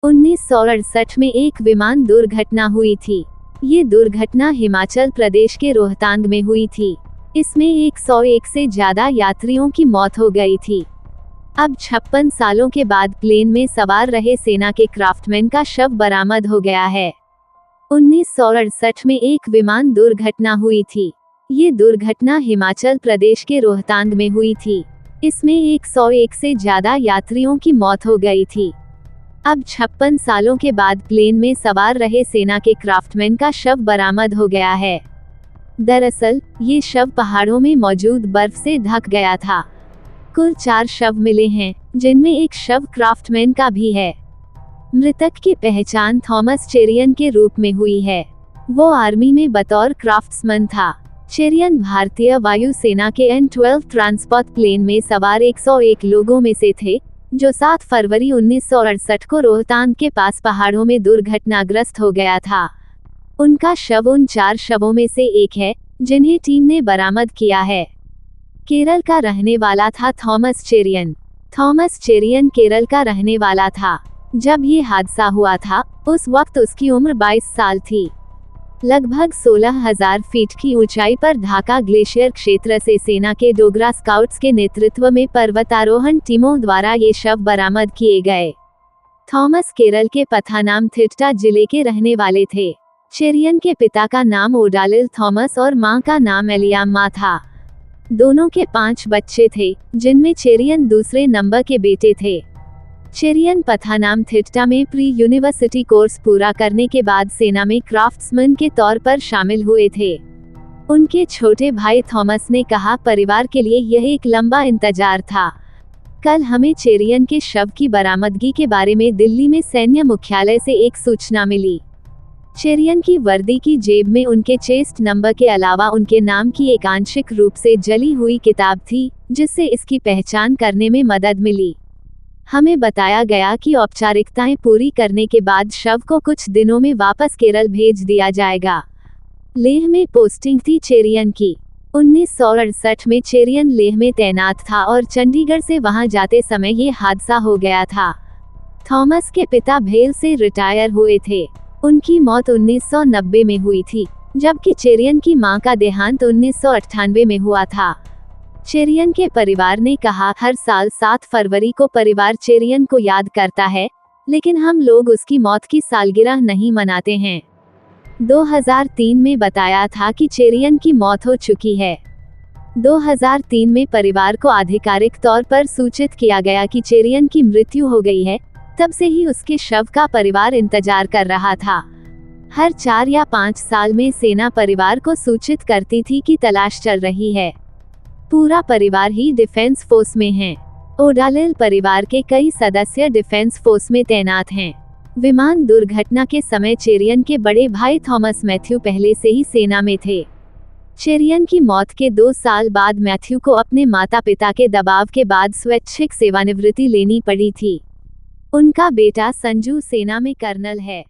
1968 में एक विमान दुर्घटना हुई थी। ये दुर्घटना हिमाचल प्रदेश के रोहतांग में हुई थी। इसमें 101 से ज्यादा यात्रियों की मौत हो गई थी। अब 56 सालों के बाद प्लेन में सवार रहे सेना के क्राफ्टमैन का शव बरामद हो गया है। 1968 में एक विमान दुर्घटना हुई थी। ये दुर्घटना हिमाचल प्रदेश के रोहतांग में हुई थी। इसमें 101 से ज्यादा यात्रियों की मौत हो गई थी। अब 56 सालों के बाद प्लेन में सवार रहे सेना के क्राफ्टमैन का शव बरामद हो गया है। दरअसल ये शव पहाड़ों में मौजूद बर्फ से ढक गया था। कुल 4 शव मिले हैं, जिनमें एक शव क्राफ्टमैन का भी है। मृतक की पहचान थॉमस चेरियन के रूप में हुई है। वो आर्मी में बतौर क्राफ्ट्समैन था। चेरियन भारतीय वायुसेना के N-12 ट्रांसपोर्ट प्लेन में सवार 101 लोगों में से थे, जो 7 फरवरी 1968 को रोहतांग के पास पहाड़ों में दुर्घटनाग्रस्त हो गया था। उनका शव उन 4 शवों में से एक है, जिन्हें टीम ने बरामद किया है। केरल का रहने वाला था थॉमस चेरियन। थॉमस चेरियन केरल का रहने वाला था। जब ये हादसा हुआ था, उस वक्त उसकी उम्र 22 साल थी। लगभग 16,000 फीट की ऊंचाई पर ढाका ग्लेशियर क्षेत्र से सेना के डोगरा स्काउट्स के नेतृत्व में पर्वतारोहण टीमों द्वारा ये शव बरामद किए गए। थॉमस केरल के पथानामथिट्टा जिले के रहने वाले थे। चेरियन के पिता का नाम ओडालिल थॉमस और मां का नाम एलियाम्मा था। दोनों के 5 बच्चे थे, जिनमें चेरियन दूसरे नंबर के बेटे थे। चेरियन पथानामथिट्टा में प्री यूनिवर्सिटी कोर्स पूरा करने के बाद सेना में क्राफ्ट्समैन के तौर पर शामिल हुए थे। उनके छोटे भाई थॉमस ने कहा, परिवार के लिए यह एक लंबा इंतजार था। कल हमें चेरियन के शव की बरामदगी के बारे में दिल्ली में सैन्य मुख्यालय से एक सूचना मिली। चेरियन की वर्दी की जेब में उनके चेस्ट नंबर के अलावा उनके नाम की एक आंशिक रूप से जली हुई किताब थी, जिससे इसकी पहचान करने में मदद मिली। हमें बताया गया कि औपचारिकताएं पूरी करने के बाद शव को कुछ दिनों में वापस केरल भेज दिया जाएगा। लेह में पोस्टिंग थी चेरियन की। 1968 में चेरियन लेह में तैनात था और चंडीगढ़ से वहां जाते समय ये हादसा हो गया था। थॉमस के पिता भेल से रिटायर हुए थे। उनकी मौत 1990 में हुई थी, जबकि चेरियन की मां का देहांत 1998 में हुआ था। चेरियन के परिवार ने कहा, हर साल 7 फरवरी को परिवार चेरियन को याद करता है, लेकिन हम लोग उसकी मौत की सालगिरह नहीं मनाते हैं। 2003 में बताया था कि चेरियन की मौत हो चुकी है। 2003 में परिवार को आधिकारिक तौर पर सूचित किया गया कि चेरियन की मृत्यु हो गई है। तब से ही उसके शव का परिवार इंतजार कर रहा था। हर 4 या 5 साल में सेना परिवार को सूचित करती थी कि तलाश चल रही है। पूरा परिवार ही डिफेंस फोर्स में है। ओडालिल परिवार के कई सदस्य डिफेंस फोर्स में तैनात हैं। विमान दुर्घटना के समय चेरियन के बड़े भाई थॉमस मैथ्यू पहले से ही सेना में थे। चेरियन की मौत के 2 साल बाद मैथ्यू को अपने माता पिता के दबाव के बाद स्वैच्छिक सेवानिवृत्ति लेनी पड़ी थी। उनका बेटा संजू सेना में कर्नल है।